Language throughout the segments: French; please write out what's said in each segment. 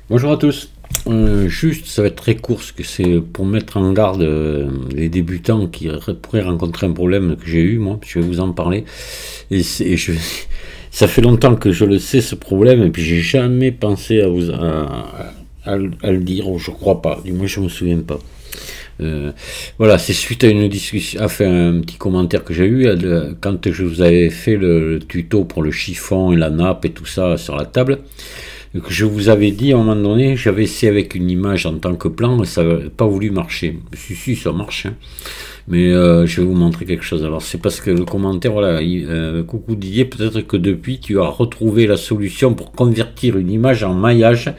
Bonjour à tous. Juste, ça va être très court, parce que c'est pour mettre en garde les débutants qui pourraient rencontrer un problème que j'ai eu, moi. Je vais vous en parler. Ça fait longtemps que je le sais, ce problème, et puis j'ai jamais pensé à le dire, ou je crois pas. Du moins, je me souviens pas. Voilà, c'est suite à une discussion, enfin un petit commentaire que j'ai eu quand je vous avais fait le tuto pour le chiffon et la nappe et tout ça sur la table. Que je vous avais dit à un moment donné, j'avais essayé avec une image en tant que plan et ça n'avait pas voulu marcher. Si, ça marche, hein. Mais je vais vous montrer quelque chose. Alors c'est parce que le commentaire, voilà, coucou Didier, peut-être que depuis tu as retrouvé la solution pour convertir une image en maillage,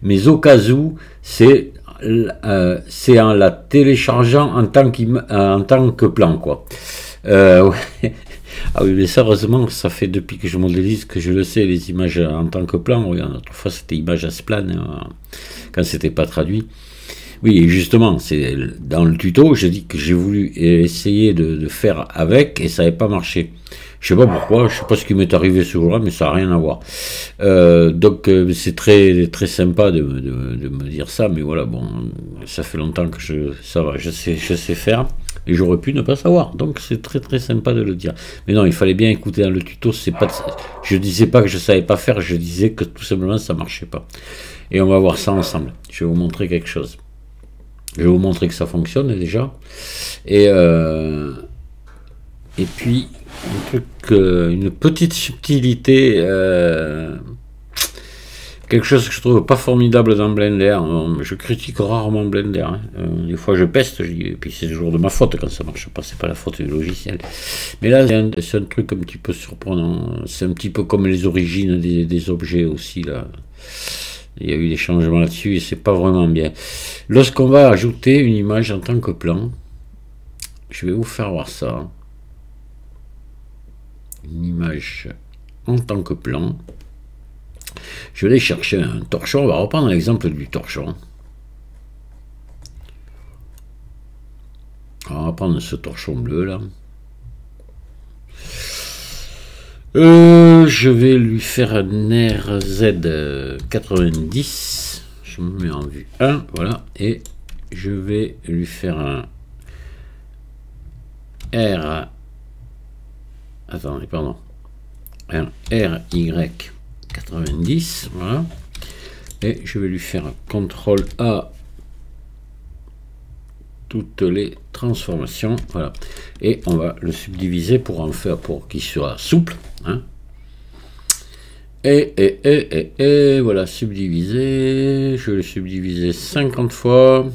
mais au cas où, c'est en la téléchargeant en tant que plan, quoi. Ouais. Ah oui, mais ça, heureusement, ça fait depuis que je modélise que je le sais, les images en tant que plan. Regarde, autrefois, c'était image à splan, quand c'était pas traduit. Oui, et justement, c'est dans le tuto, je dis que j'ai voulu essayer de faire avec et ça n'avait pas marché. Je sais pas pourquoi, je sais pas ce qui m'est arrivé ce jour-là, mais ça n'a rien à voir. Donc c'est très très sympa de me dire ça, mais voilà, bon, ça fait longtemps que ça va, je sais faire. Et j'aurais pu ne pas savoir, donc c'est très très sympa de le dire. Mais non, il fallait bien écouter dans le tuto. Je disais pas que je savais pas faire, je disais que tout simplement ça marchait pas. Et on va voir ça ensemble. Je vais vous montrer quelque chose. Je vais vous montrer que ça fonctionne déjà. Et puis un truc, une petite subtilité. Quelque chose que je trouve pas formidable dans Blender. Je critique rarement Blender, hein. Des fois je peste, et puis c'est toujours de ma faute quand ça marche pas, c'est pas la faute du logiciel. Mais là c'est un truc un petit peu surprenant. C'est un petit peu comme les origines des objets aussi là. Il y a eu des changements là-dessus et c'est pas vraiment bien. Lorsqu'on va ajouter une image en tant que plan, je vais vous faire voir ça. Une image en tant que plan. Je vais aller chercher un torchon. On va reprendre l'exemple du torchon. On va prendre ce torchon bleu là. Je vais lui faire un RZ90. Je me mets en vue 1, voilà. Et je vais lui faire un R. Attendez, pardon. Un RY90, voilà. Et je vais lui faire un CTRL A, toutes les transformations, voilà. Et on va le subdiviser pour en faire, pour qu'il soit souple, hein. Et voilà, subdiviser. Je vais le subdiviser 50 fois.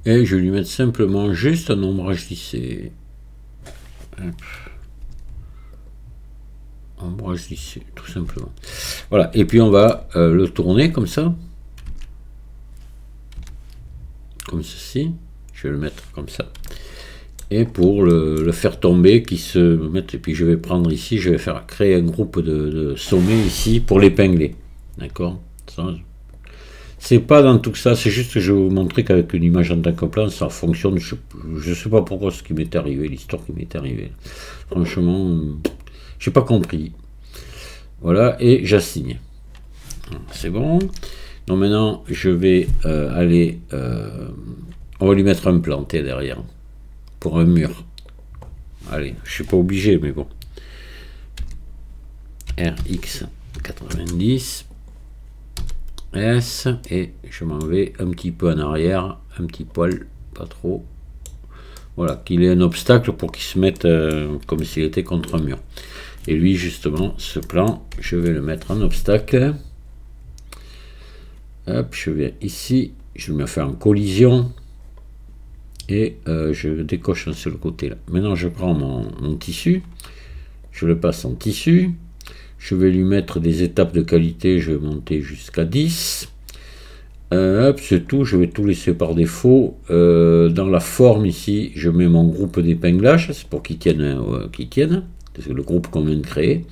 Et je vais lui mettre simplement juste un ombrage lissé. Ombrage lissé, tout simplement. Voilà, et puis on va le tourner comme ça. Comme ceci. Je vais le mettre comme ça. Et pour le faire tomber, qui se mette, et puis je vais prendre ici, je vais faire créer un groupe de sommets ici pour l'épingler. D'accord. C'est pas dans tout ça, c'est juste que je vais vous montrer qu'avec une image en tant que plan, ça fonctionne. Je sais pas pourquoi ce qui m'est arrivé, l'histoire qui m'est arrivée. Franchement, j'ai pas compris. Voilà, et j'assigne. C'est bon. Donc maintenant, je vais aller... on va lui mettre un planté derrière. Pour un mur. Allez, je suis pas obligé, mais bon. RX90. S. Et je m'en vais un petit peu en arrière. Un petit poil, pas trop. Voilà, qu'il ait un obstacle pour qu'il se mette comme s'il était contre un mur. Et lui, justement, ce plan, je vais le mettre en obstacle. Hop, je viens ici. Je vais me faire en collision. Et je décoche un seul côté là. Maintenant je prends mon tissu, je le passe en tissu, je vais lui mettre des étapes de qualité, je vais monter jusqu'à 10. Hop, c'est tout, je vais tout laisser par défaut. Dans la forme ici, je mets mon groupe d'épinglage, c'est pour qu'il tienne, c'est le groupe qu'on vient de créer.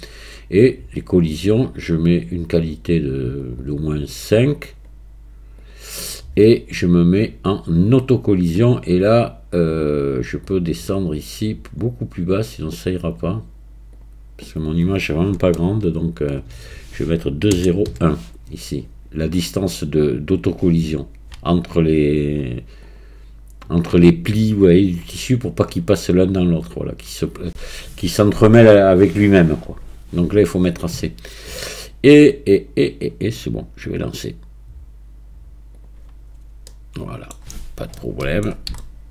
Et les collisions, je mets une qualité d'au moins 5. Et je me mets en autocollision et là je peux descendre ici beaucoup plus bas, sinon ça ira pas. parce que mon image est vraiment pas grande, donc je vais mettre 2,01 ici, la distance d'autocollision entre les plis, vous voyez, du tissu, pour pas qu'ils passent l'un dans l'autre, voilà, qui s'entremêlent avec lui-même, quoi. Donc là, il faut mettre assez. Et c'est bon, je vais lancer. Voilà, pas de problème.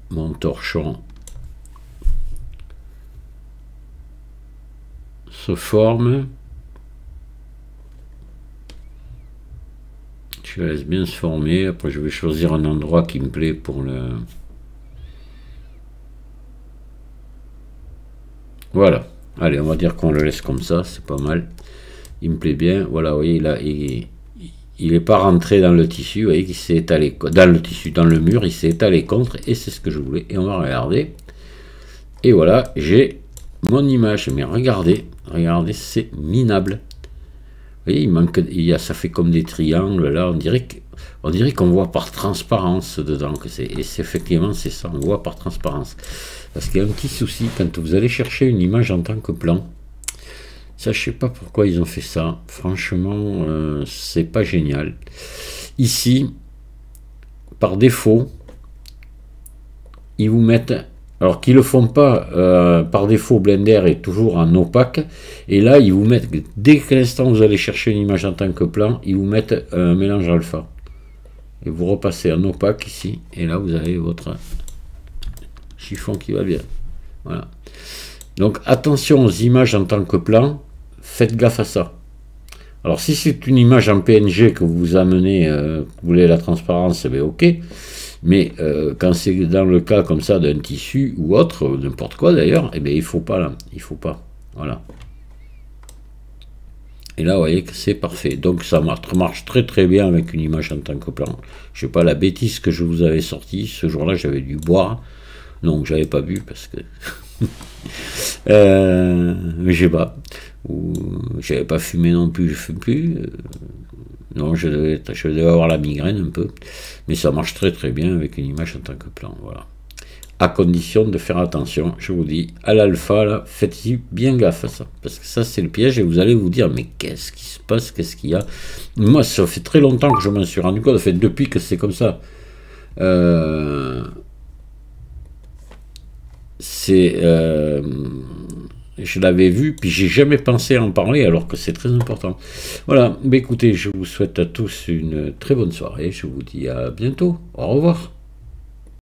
Mon torchon se forme. Je laisse bien se former. Après, je vais choisir un endroit qui me plaît pour le... Voilà. Allez, on va dire qu'on le laisse comme ça, c'est pas mal. Il me plaît bien. Voilà, vous voyez, là, il n'est pas rentré dans le tissu, vous voyez qu'il s'est étalé dans le tissu, dans le mur, il s'est étalé contre, et c'est ce que je voulais. Et on va regarder. Et voilà, j'ai mon image. Mais regardez, c'est minable. Vous voyez, ça fait comme des triangles, là, on dirait qu'on voit par transparence dedans, et effectivement, c'est ça, on voit par transparence. Parce qu'il y a un petit souci, quand vous allez chercher une image en tant que plan, ça, je sais pas pourquoi ils ont fait ça, franchement, c'est pas génial. Ici, par défaut, ils vous mettent... Alors qu'ils ne le font pas, par défaut, Blender est toujours en opaque. Et là, ils vous mettent, dès que l'instant vous allez chercher une image en tant que plan, ils vous mettent un mélange alpha. Et vous repassez en opaque ici. Et là, vous avez votre chiffon qui va bien. Voilà. Donc, attention aux images en tant que plan. Faites gaffe à ça. Alors, si c'est une image en PNG que vous amenez, vous voulez la transparence, bien ok. Mais quand c'est dans le cas comme ça d'un tissu ou autre, n'importe quoi d'ailleurs, eh bien il faut pas là, il faut pas, voilà. Et là vous voyez que c'est parfait, donc ça marche très très bien avec une image en tant que plan. Je sais pas la bêtise que je vous avais sorti, ce jour-là j'avais dû boire, donc j'avais pas bu parce que mais j'ai pas, ou j'avais pas fumé non plus, je fume plus. Non, je devais avoir la migraine un peu, mais ça marche très très bien avec une image en tant que plan, voilà. À condition de faire attention, je vous dis, à l'alpha, là, faites-y bien gaffe à ça, parce que ça c'est le piège, et vous allez vous dire, mais qu'est-ce qui se passe, qu'est-ce qu'il y a? Moi, ça fait très longtemps que je m'en suis rendu compte, en fait, depuis que c'est comme ça. Je l'avais vu, puis j'ai jamais pensé à en parler, alors que c'est très important. Voilà, mais écoutez, je vous souhaite à tous une très bonne soirée, je vous dis à bientôt, au revoir.